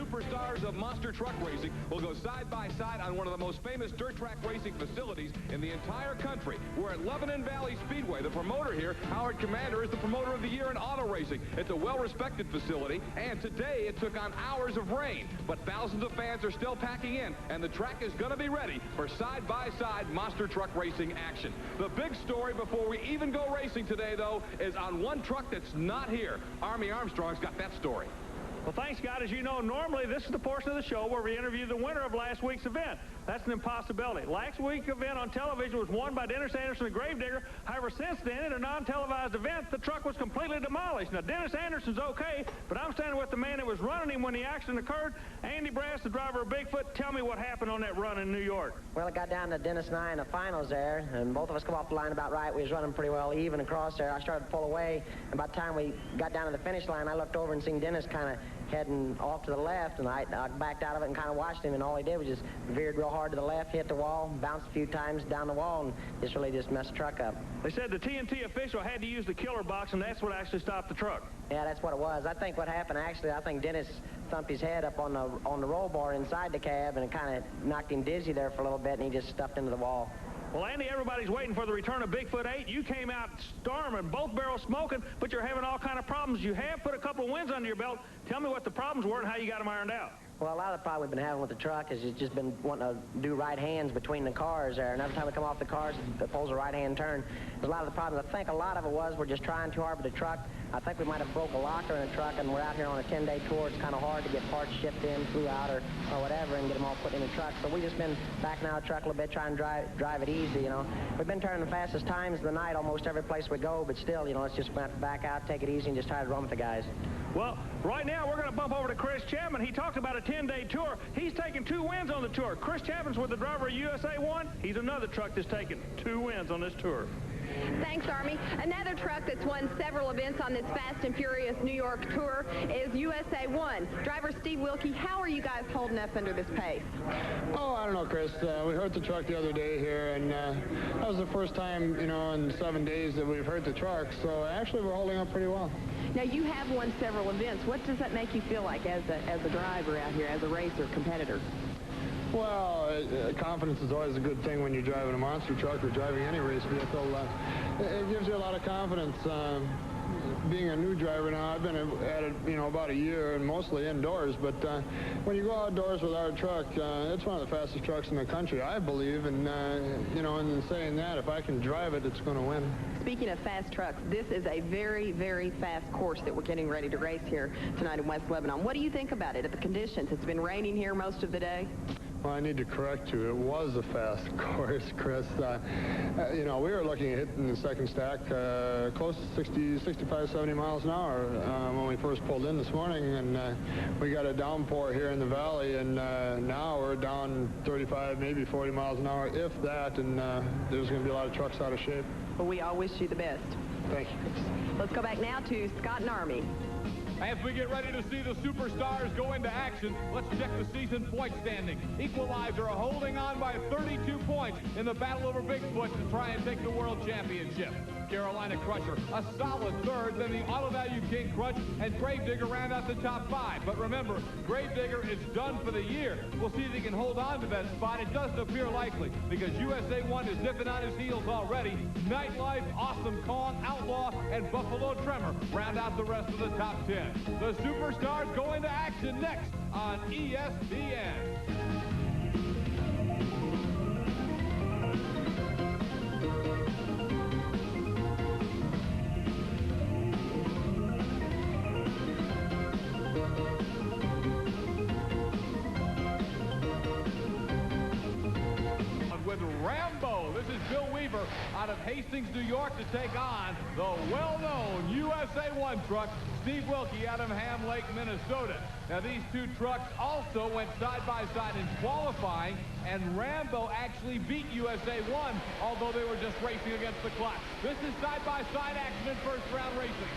superstars of monster truck racing will go side by side on one of the most famous dirt track racing facilities in the entire country. We're at Lebanon Valley Speedway. The promoter here, Howard Commander, is the promoter of the year in auto racing. It's a well-respected facility, and today it took on hours of rain. But thousands of fans are still packing in, and the track is going to be ready for side-by-side monster truck racing action. The big story before we even go racing today, though, is on one truck that's not here. Armstrong's got that story. Well, thanks, Scott. As you know, normally this is the portion of the show where we interview the winner of last week's event. That's an impossibility. Last week's event on television was won by Dennis Anderson, the Gravedigger. However, since then, in a non-televised event, the truck was completely demolished. Now, Dennis Anderson's okay, but I'm standing with the man that was running him when the accident occurred. Andy Brass, the driver of Bigfoot. Tell me what happened on that run in New York. Well, it got down to Dennis and I in the finals there, and both of us come off the line about right. We was running pretty well even across there. I started to pull away, and by the time we got down to the finish line, I looked over and seen Dennis kind of heading off to the left, and I backed out of it and kind of watched him, and all he did was just veered real hard to the left, hit the wall, bounced a few times down the wall, and just messed the truck up. They said the TNT official had to use the killer box, and that's what actually stopped the truck. Yeah, that's what it was. I think what happened, actually, I think Dennis thumped his head up on the roll bar inside the cab, and it kind of knocked him dizzy there for a little bit, and he just stuffed into the wall. Well, Andy, everybody's waiting for the return of Bigfoot 8. You came out storming, both barrels smoking, but you're having all kind of problems. You have put a couple of wins under your belt. Tell me what the problems were and how you got them ironed out. Well, a lot of the problem we've been having with the truck is it's just been wanting to do right hands between the cars there. And every time we come off the cars, it pulls a right-hand turn. There's a lot of the problems. I think a lot of it was we're just trying too hard with the truck. I think we might have broke a locker in the truck, and we're out here on a 10-day tour. It's kind of hard to get parts shipped in, flew out, or whatever, and get them all put in the truck. So we've just been backing out the truck a little bit, trying to drive it easy, you know. We've been turning the fastest times of the night almost every place we go, but still, you know, it's just going to have to back out, take it easy, and just try to run with the guys. Well, right now we're going to bump over to Kris Chapman. He talked about a 10-day tour. He's taken 2 wins on the tour. Kris Chapman's with the driver of USA 1. He's another truck that's taken 2 wins on this tour. Thanks, Army. Another truck that's won several events on this Fast and Furious New York tour is USA 1. Driver Steve Wilkie, how are you guys holding up under this pace? Oh, I don't know, Kris. We hurt the truck the other day here, and that was the first time, you know, in 7 days that we've hurt the truck. So actually, we're holding up pretty well. Now, you have won several events. What does that make you feel like as a driver out here, as a racer, competitor? Well, confidence is always a good thing when you're driving a monster truck or driving any race vehicle. It gives you a lot of confidence. Being a new driver now, I've been at it, you know, about a year and mostly indoors. But when you go outdoors with our truck, it's one of the fastest trucks in the country, I believe. And, you know, in saying that, if I can drive it, it's going to win. Speaking of fast trucks, this is a very, very fast course that we're getting ready to race here tonight in West Lebanon. What do you think about it, at the conditions? It's been raining here most of the day. Well, I need to correct you. It was a fast course, Kris. You know, we were looking at hitting the second stack close to 60, 65, 70 miles an hour when we first pulled in this morning, and we got a downpour here in the valley, and now we're down 35, maybe 40 miles an hour, if that, and there's going to be a lot of trucks out of shape. Well, we all wish you the best. Thank you. Let's go back now to Scott and Army. As we get ready to see the superstars go into action, let's check the season point standing. Equalizer holding on by 32 points in the battle over Bigfoot to try and take the World Championship. Carolina Crusher, a solid third, then the Auto Value King Crutch and Gravedigger round out the top 5. But remember, Gravedigger is done for the year. We'll see if he can hold on to that spot. It doesn't appear likely because USA 1 is dipping on his heels already. Nightlife, Awesome Kong, Outlaw, and Buffalo Tremor round out the rest of the top 10. The superstars go into action next on ESPN. With Rambo, this is Bill Weaver out of Hastings, New York, to take on the well-known USA 1 truck, Steve Wilkie out of Ham Lake, Minnesota. Now, these two trucks also went side-by-side in qualifying, and Rambo actually beat USA 1, although they were just racing against the clock. This is side-by-side action in first-round racing.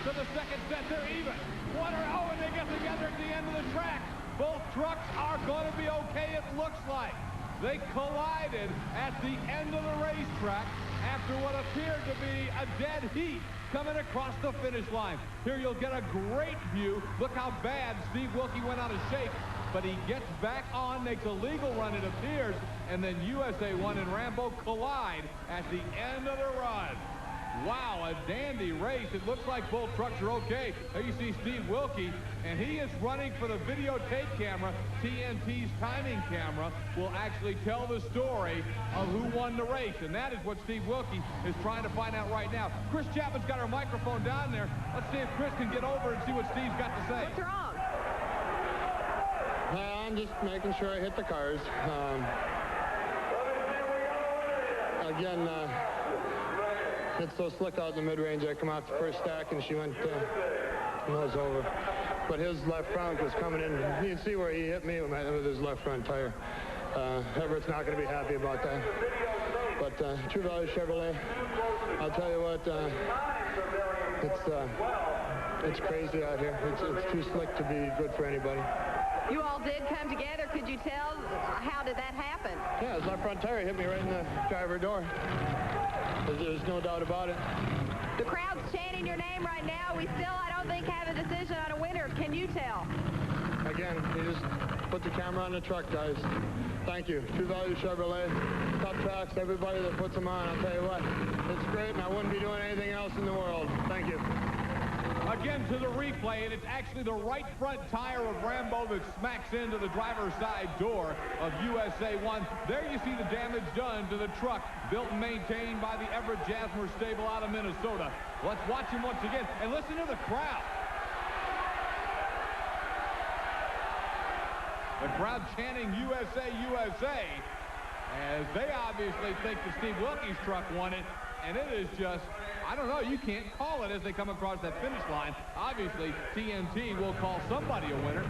To the second set, they're even. And they get together at the end of the track. Both trucks are going to be okay, it looks like. They collided at the end of the racetrack after what appeared to be a dead heat. coming across the finish line. Here you'll get a great view. Look how bad Steve Wilkie went out of shape. But he gets back on, makes a legal run, it appears, and then USA 1 and Rambo collide at the end of the run. Wow, a dandy race. It looks like both trucks are okay. There you see Steve Wilkie, and he is running for the videotape camera. TNT's timing camera will actually tell the story of who won the race, and that is what Steve Wilkie is trying to find out right now. Kris Chapman's got her microphone down there. Let's see if Kris can get over and see what Steve's got to say. What's wrong? I'm just making sure I hit the cars. Again, it's so slick out in the mid-range. I come out the first stack and she went nose over. But his left front was coming in. You can see where he hit me with his left front tire. Everett's not going to be happy about that. But True Value Chevrolet, I'll tell you what, it's crazy out here. It's too slick to be good for anybody. You all did come together. Could you tell how did that happen? Yeah, his left front tire hit me right in the driver door. There's no doubt about it. The crowd's chanting your name right now. We still, I don't think, have a decision on a winner. Can you tell? Again, you just put the camera on the truck, guys. Thank you. True Value Chevrolet, Tough Tracks, everybody that puts them on, I'll tell you what, it's great, and I wouldn't be doing anything else in the world. Thank you. Again to the replay, and it's actually the right front tire of Rambo that smacks into the driver's side door of USA 1. There you see the damage done to the truck, built and maintained by the Everett Jasmer stable out of Minnesota. Let's watch him once again, and listen to the crowd. The crowd chanting USA, USA, as they obviously think that Steve Wilkie's truck won it, and it is just, I don't know, you can't call it as they come across that finish line. Obviously, TNT will call somebody a winner.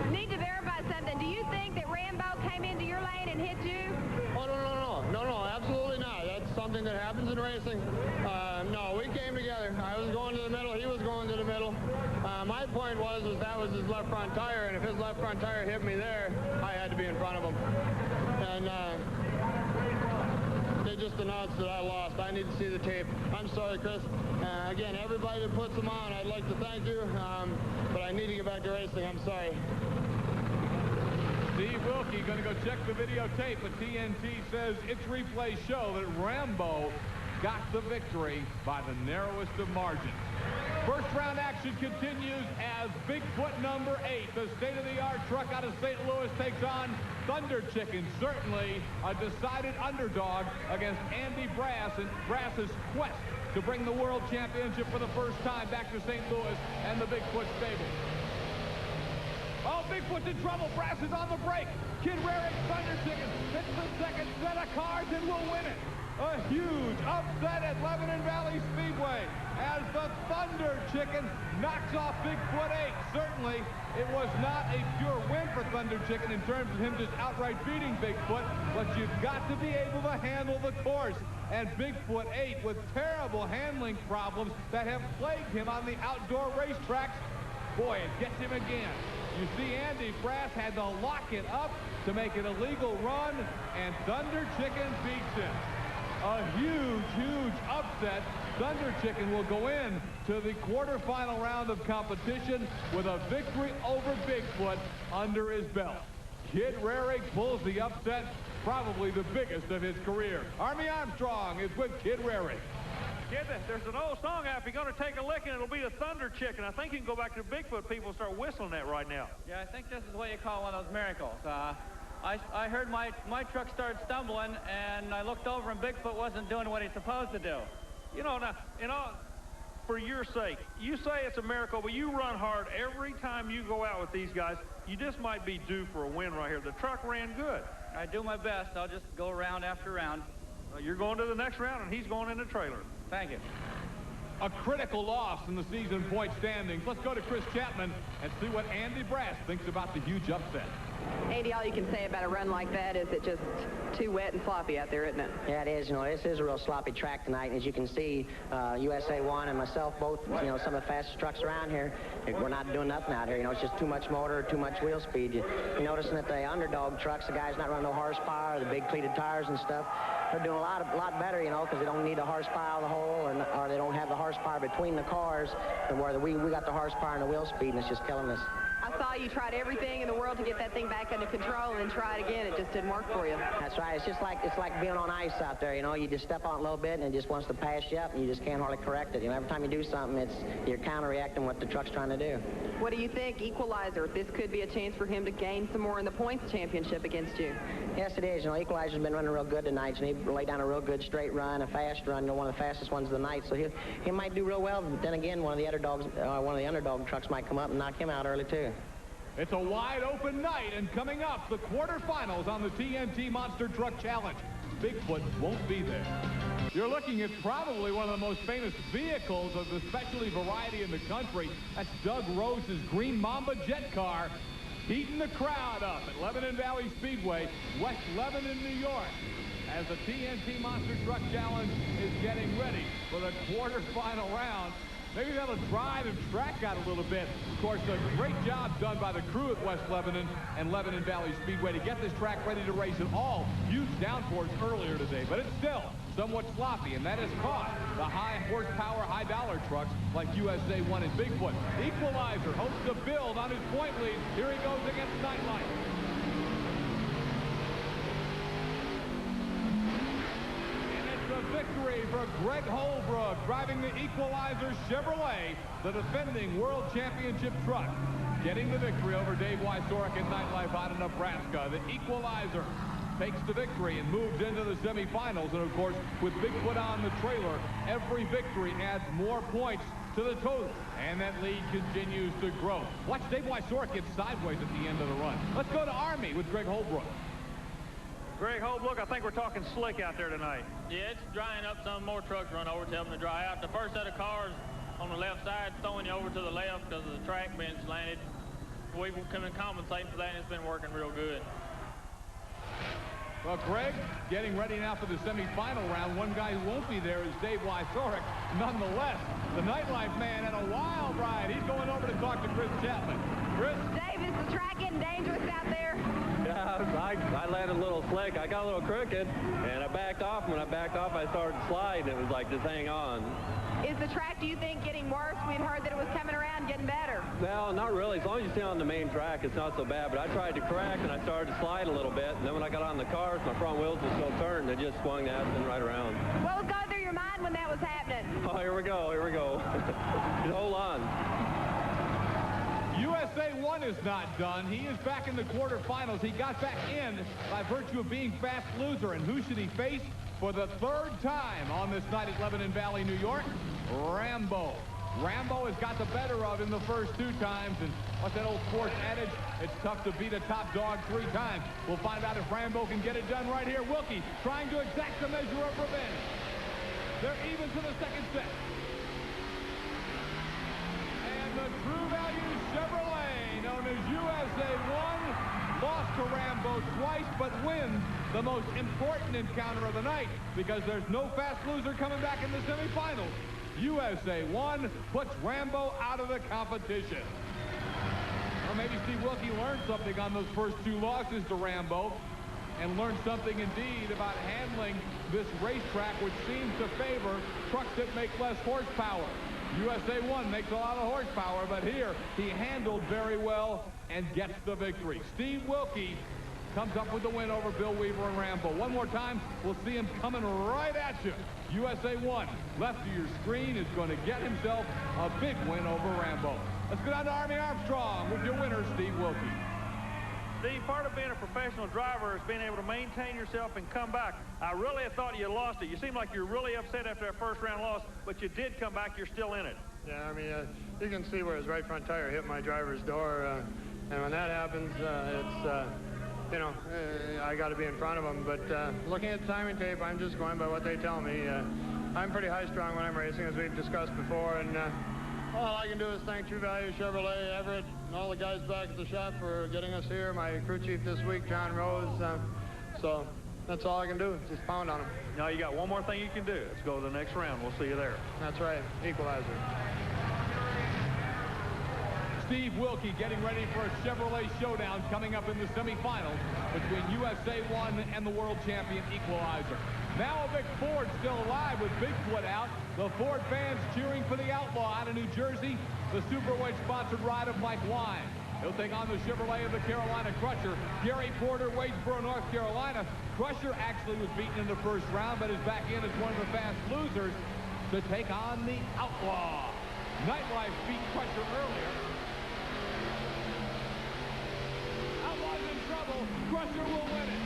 Need to verify something. Do you think that Rambo came into your lane and hit you? Oh, no, absolutely not. That's something that happens in racing. No, we came together. I was going to the middle, he was going to the middle. My point was that was his left front tire, and if his left front tire hit me there, I had to be in front of him. And they just announced that I lost. I need to see the tape. I'm sorry, Kris. Again, everybody that puts them on, I'd like to thank you, but I need to get back to racing. I'm sorry. Steve Wilkie going to go check the videotape, but TNT says its replays show that Rambo got the victory by the narrowest of margins. First round action continues as Bigfoot number 8, the state-of-the-art truck out of St. Louis, takes on Thunder Chicken, certainly a decided underdog against Andy Brass and Brass's quest to bring the World Championship for the first time back to St. Louis and the Bigfoot stable. Oh, Bigfoot's in trouble. Brass is on the brake. Kid Rarick, Thunder Chicken, hits the second set of cars and will win it. A huge upset at Lebanon Valley Speedway as the Thunder Chicken knocks off Bigfoot 8. Certainly, it was not a pure win for Thunder Chicken in terms of him just outright beating Bigfoot, but you've got to be able to handle the course. And Bigfoot 8 with terrible handling problems that have plagued him on the outdoor racetracks. Boy, it gets him again. You see Andy Brass had to lock it up to make it a legal run, and Thunder Chicken beats him. A huge, huge upset. Thunder Chicken will go in to the quarterfinal round of competition with a victory over Bigfoot under his belt. Kid Rarick pulls the upset, probably the biggest of his career. Army Armstrong is with Kid Rarick. Kid, there's an old song out. If you're going to take a licking, it'll be the Thunder Chicken. I think you can go back to Bigfoot people and start whistling that right now. Yeah, I think this is what you call one of those miracles. I heard my truck started stumbling, and I looked over, and Bigfoot wasn't doing what he's supposed to do. You know, now, for your sake, you say it's a miracle, but you run hard every time you go out with these guys. You just might be due for a win right here. The truck ran good. I do my best. I'll just go round after round. You're going to the next round, and he's going in the trailer. Thank you. A critical loss in the season point standings. Let's go to Kris Chapman and see what Andy Brass thinks about the huge upset. Andy, all you can say about a run like that is it's just too wet and sloppy out there, isn't it? Yeah, it is. You know, this is a real sloppy track tonight. And as you can see, USA 1 and myself both, you know, some of the fastest trucks around here. We're not doing nothing out here. You know, it's just too much motor, too much wheel speed. You're noticing that the underdog trucks, the guys not running no horsepower, the big cleated tires and stuff, they're doing a lot better, you know, because they don't need the horsepower out of the hole, or they don't have the horsepower between the cars, and where we got the horsepower and the wheel speed, and it's just killing us. I saw you tried everything in the world to get that thing back under control and then try it again. It just didn't work for you. That's right. It's like being on ice out there, you know. You just step on it a little bit, and it just wants to pass you up, and you just can't hardly correct it. You know, every time you do something, you're counter-reacting what the truck's trying to do. What do you think, Equalizer? This could be a chance for him to gain some more in the points championship against you. Yes, it is. You know, Equalizer's been running real good tonight, and he laid down a real good straight run, a fast run, you know, one of the fastest ones of the night. So he might do real well, but then again, one of the underdog trucks might come up and knock him out early too. It's a wide open night, and coming up, the quarterfinals on the TNT Monster Truck Challenge. Bigfoot won't be there. You're looking at probably one of the most famous vehicles of the specialty variety in the country. That's Doug Rose's Green Mamba jet car, heating the crowd up at Lebanon Valley Speedway, West Lebanon, New York, as the TNT Monster Truck Challenge is getting ready for the quarterfinal round. Maybe that'll dry the track out a little bit. Of course, a great job done by the crew at West Lebanon and Lebanon Valley Speedway to get this track ready to race at all. Huge downpours earlier today, but it's still somewhat sloppy, and that has caught the high horsepower, high dollar trucks like USA 1 and Bigfoot. Equalizer hopes to build on his point lead. Here he goes against Nightlight. Victory for Greg Holbrook, driving the Equalizer Chevrolet, the defending world championship truck, getting the victory over Dave Wysorek in Nightlife out of Nebraska. The Equalizer takes the victory and moves into the semifinals. And of course, with Bigfoot on the trailer, every victory adds more points to the total, and that lead continues to grow. Watch Dave Wysorek get sideways at the end of the run. Let's go to Army with Greg Holbrook. Greg Holbrook, I think we're talking slick out there tonight. Yeah, it's drying up. Some more trucks run over, tell them to dry out. The first set of cars on the left side throwing you over to the left because of the track being slanted. We've come and compensating for that, and it's been working real good. Well, Greg, getting ready now for the semifinal round. One guy who won't be there is Dave Wysorek. Nonetheless, the Nightlife man had a wild ride. He's going over to talk to Kris Chapman. Kris? Dave, is the track getting dangerous out there? Yeah, I landed a little slick. I got a little crooked, and I backed off. When I backed off, I started to slide, and it was like, just hang on. Is the track, do you think, getting worse? We'd heard that it was coming around, getting better. No, not really. As long as you stay on the main track, it's not so bad. But I tried to correct, and I started to slide a little bit. And then when I got on the cars, my front wheels were still turned. They just swung the Aspen right around. What was going through your mind when that was happening? Oh, here we go. Here we go. Just hold on. USA 1 is not done. He is back in the quarterfinals. He got back in by virtue of being fast loser. And who should he face for the third time on this night at Lebanon Valley, New York? Rambo. Rambo has got the better of in the first two times. And what's that old sports adage? It's tough to beat a top dog 3 times. We'll find out if Rambo can get it done right here. Wilkie trying to exact a measure of revenge. They're even to the second set. And the True Value Chevrolet, known as USA 1, lost to Rambo twice, but wins the most important encounter of the night because there's no fast loser coming back in the semifinals. USA 1 puts Rambo out of the competition. Or maybe Steve Wilkie learned something on those first 2 losses to Rambo and learned something indeed about handling this racetrack, which seems to favor trucks that make less horsepower. USA 1 makes a lot of horsepower, but here he handled very well and gets the victory. Steve Wilkie comes up with the win over Bill Weaver and Rambo. One more time, we'll see him coming right at you. USA 1, left of your screen, is going to get himself a big win over Rambo. Let's go down to Army Armstrong with your winner, Steve Wilkie. Steve, part of being a professional driver is being able to maintain yourself and come back. I really thought you lost it. You seemed like you're really upset after that first round loss, but you did come back. You're still in it. Yeah, I mean, you can see where his right front tire hit my driver's door, and when that happens, it's, you know, I got to be in front of him. But looking at the timing tape, I'm just going by what they tell me. I'm pretty high-strung when I'm racing, as we've discussed before, and all I can do is thank True Value Chevrolet, Everett, and all the guys back at the shop for getting us here. My crew chief this week, John Rose. So that's all I can do, just pound on them. Now you got one more thing you can do. Let's go to the next round. We'll see you there. That's right, Equalizer. Steve Wilkie getting ready for a Chevrolet showdown coming up in the semifinals between USA 1 and the world champion Equalizer. Now a big Ford still alive with Bigfoot out. The Ford fans cheering for the Outlaw out of New Jersey. The Superweight sponsored ride of Mike Wine. He'll take on the Chevrolet of the Carolina Crusher. Gary Porter, Wadesboro, North Carolina. Crusher actually was beaten in the first round, but is back in as one of the fast losers to take on the Outlaw. Nightlife beat Crusher earlier. Outlaw's in trouble. Crusher will win it.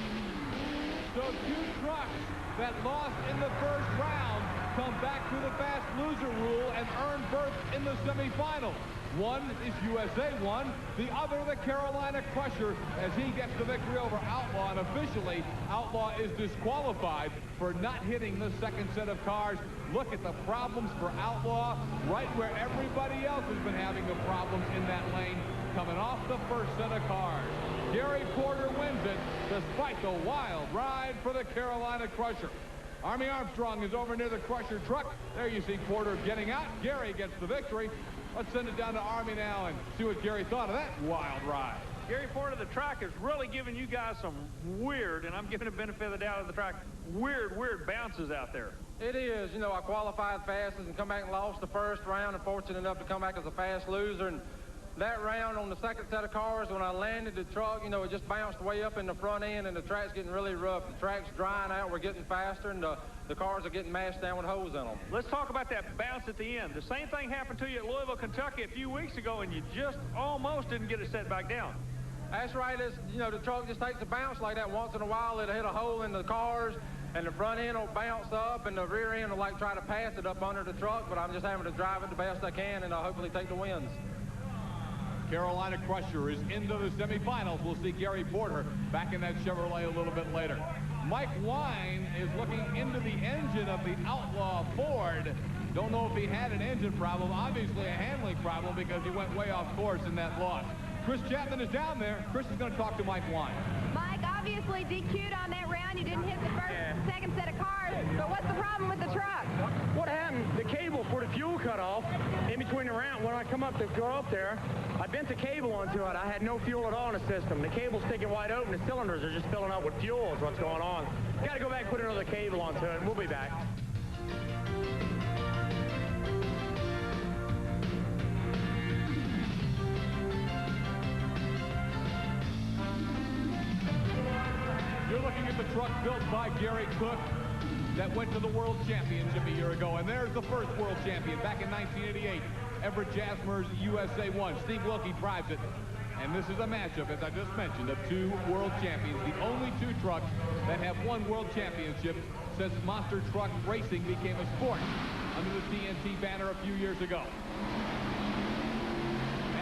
So two trucks that lost in the first round come back to the fast loser rule and earn berths in the semifinals. One is USA 1, the other the Carolina Crusher as he gets the victory over Outlaw, and officially Outlaw is disqualified for not hitting the second set of cars. Look at the problems for Outlaw, right where everybody else has been having the problems in that lane, coming off the first set of cars. Gary Porter wins it despite the wild ride for the Carolina Crusher. Army Armstrong is over near the Crusher truck. There you see Porter getting out. Gary gets the victory. Let's send it down to Army now and see what Gary thought of that wild ride. Gary Porter, the track is really giving you guys some weird, and I'm giving the benefit of the doubt of the track, weird bounces out there. It is. You know, I qualified fastest and come back and lost the first round, and fortunate enough to come back as a fast loser. And that round on the second set of cars, when I landed the truck, you know, it just bounced way up in the front end, and the track's getting really rough. The track's drying out. We're getting faster, and the cars are getting mashed down with holes in them. Let's talk about that bounce at the end. The same thing happened to you at Louisville, Kentucky a few weeks ago, and you just almost didn't get it set back down. That's right. It's, you know, the truck just takes a bounce like that. Once in a while, it'll hit a hole in the cars, and the front end will bounce up, and the rear end will, like, try to pass it up under the truck, but I'm just having to drive it the best I can, and I'll hopefully take the wins. Carolina Crusher is into the semifinals. We'll see Gary Porter back in that Chevrolet a little bit later. Mike Wine is looking into the engine of the Outlaw Ford. Don't know if he had an engine problem, obviously a handling problem because he went way off course in that loss. Kris Chapman is down there. Kris is going to talk to Mike Wine. Mike, obviously DQ'd on that round. You didn't hit the second set of cars, but what's the problem with the truck? What happened, the cable for the fuel cut off in between the round. When I come up to go up there, I bent the cable onto it. I had no fuel at all in the system. The cable's sticking wide open. The cylinders are just filling up with fuel is what's going on. Got to go back and put another cable onto it, and we'll be back. You're looking at the truck built by Gary Cook that went to the World Championship a year ago. And there's the first World Champion back in 1988. Everett Jasmer's USA 1. Steve Wilkie drives it. And this is a matchup, as I just mentioned, of two World Champions. The only two trucks that have won World Championships since monster truck racing became a sport under the TNT banner a few years ago.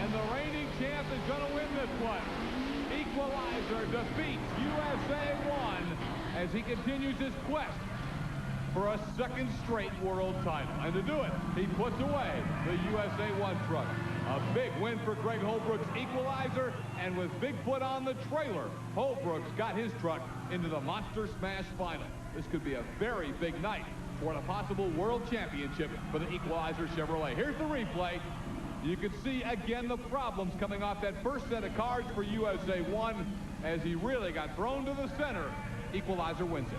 And the reigning champ is going to win this one. Equalizer defeats USA 1 as he continues his quest for a second straight world title. And to do it, he puts away the USA 1 truck. A big win for Greg Holbrook's Equalizer, and with Bigfoot on the trailer, Holbrook's got his truck into the Monster Smash final. This could be a very big night for the possible world championship for the Equalizer Chevrolet. Here's the replay. You can see again the problems coming off that first set of cars for USA 1 as he really got thrown to the center. Equalizer wins it.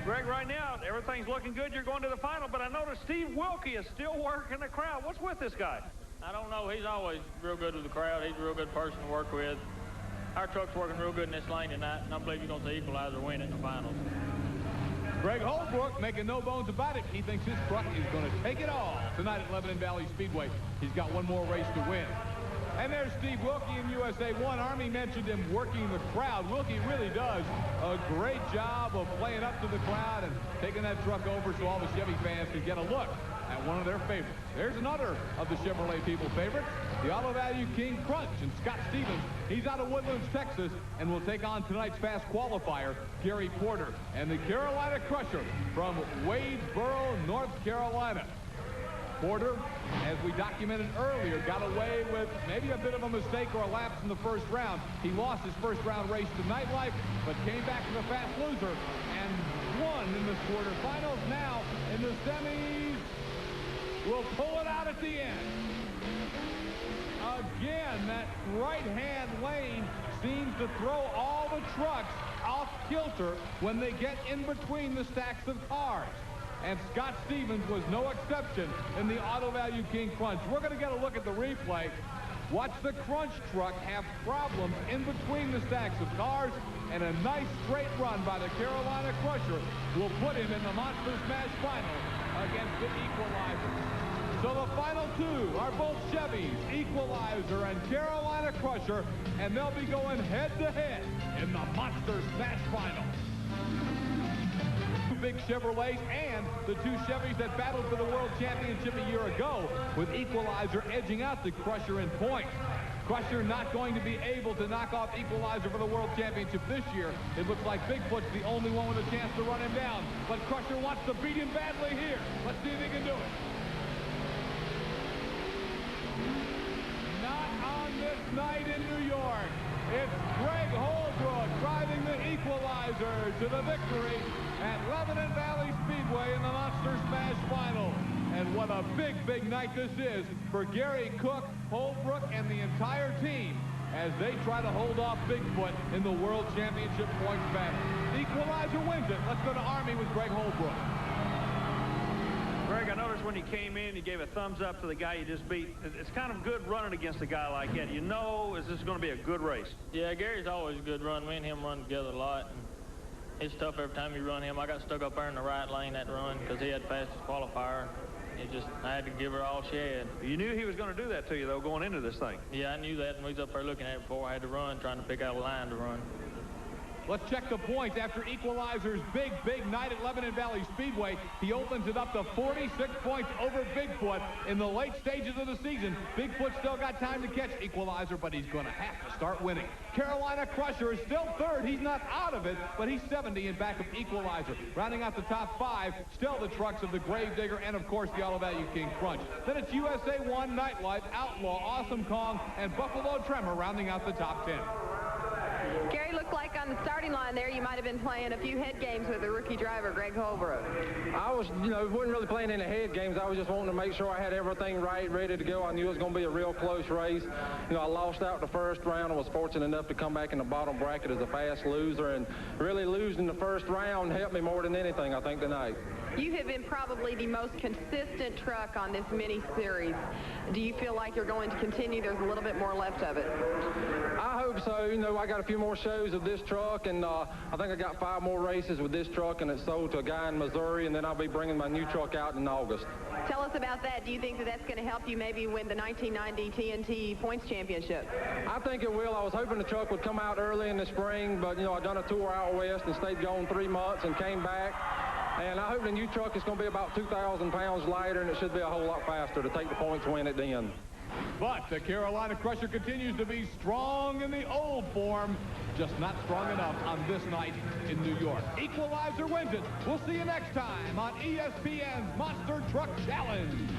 Greg, right now, everything's looking good. You're going to the final, but I noticed Steve Wilkie is still working the crowd. What's with this guy? I don't know. He's always real good with the crowd. He's a real good person to work with. Our truck's working real good in this lane tonight, and I believe you're going to see Equalizer win it in the finals. Greg Holbrook making no bones about it. He thinks his truck is going to take it all tonight at Lebanon Valley Speedway. He's got one more race to win. And there's Steve Wilkie in USA 1. Army mentioned him working the crowd. Wilkie really does a great job of playing up to the crowd and taking that truck over so all the Chevy fans can get a look at one of their favorites. There's another of the Chevrolet people favorites, the Auto Value King Crunch, and Scott Stevens. He's out of Woodlands, Texas, and will take on tonight's fast qualifier, Gary Porter, and the Carolina Crusher from Wadesboro, North Carolina. Porter, as we documented earlier, got away with maybe a bit of a mistake or a lapse in the first round. He lost his first round race to Nightlife, but came back to the fast loser and won in the quarterfinals. Now, in the semis, will pull it out at the end. Again, that right-hand lane seems to throw all the trucks off kilter when they get in between the stacks of cars. And Scott Stevens was no exception in the Auto Value King Crunch. We're going to get a look at the replay. Watch the Crunch truck have problems in between the stacks of cars, and a nice straight run by the Carolina Crusher will put him in the Monster Smash final against the Equalizer. So the final two are both Chevys, Equalizer and Carolina Crusher, and they'll be going head-to-head in the Monster Smash final. Big Chevrolets and the two Chevys that battled for the World Championship a year ago, with Equalizer edging out the Crusher in points. Crusher not going to be able to knock off Equalizer for the World Championship this year. It looks like Bigfoot's the only one with a chance to run him down, but Crusher wants to beat him badly here. Let's see if he can do it. Not on this night in New York. It's Greg Holbrook driving the Equalizer to the victory at Lebanon Valley Speedway in the Monster Smash Final. And what a big, big night this is for Gary Cook, Holbrook, and the entire team as they try to hold off Bigfoot in the World Championship points battle. The Equalizer wins it. Let's go to Army with Greg Holbrook. Greg, I noticed when you came in, you gave a thumbs up to the guy you just beat. It's kind of good running against a guy like that. You know, is this going to be a good race? Yeah, Gary's always a good run. Me and him run together a lot. And it's tough every time you run him. I got stuck up there in the right lane that run because he had the fastest qualifier. I had to give her all she had. You knew he was going to do that to you, though, going into this thing. Yeah, I knew that, and we was up there looking at it before I had to run, trying to pick out a line to run. Let's check the points after Equalizer's big, big night at Lebanon Valley Speedway. He opens it up to 46 points over Bigfoot in the late stages of the season. Bigfoot still got time to catch Equalizer, but he's going to have to start winning. Carolina Crusher is still third. He's not out of it, but he's 70 in back of Equalizer. Rounding out the top five, still the trucks of the Gravedigger and, of course, the Auto Value King Crunch. Then it's USA 1, Nightlife, Outlaw, Awesome Kong, and Buffalo Tremor rounding out the top 10. Gary, looked like on the starting line there, you might have been playing a few head games with the rookie driver, Greg Holbrook. I was, wasn't really playing any head games. I was just wanting to make sure I had everything right, ready to go. I knew it was going to be a real close race. I lost out the first round. I was fortunate enough to come back in the bottom bracket as a fast loser, and really losing the first round helped me more than anything, I think, tonight. You have been probably the most consistent truck on this mini-series. Do you feel like you're going to continue? There's a little bit more left of it. I hope so. I got a few more shows of this truck, and I think I got 5 more races with this truck, and it's sold to a guy in Missouri, and then I'll be bringing my new truck out in August. Tell us about that. Do you think that that's going to help you maybe win the 1990 TNT Points Championship? I think it will. I was hoping the truck would come out early in the spring, but, I done a tour out west and stayed gone 3 months and came back. And I hope the new truck is going to be about 2,000 pounds lighter, and it should be a whole lot faster to take the points win at the end. But the Carolina Crusher continues to be strong in the old form, just not strong enough on this night in New York. Equalizer wins it. We'll see you next time on ESPN's Monster Truck Challenge.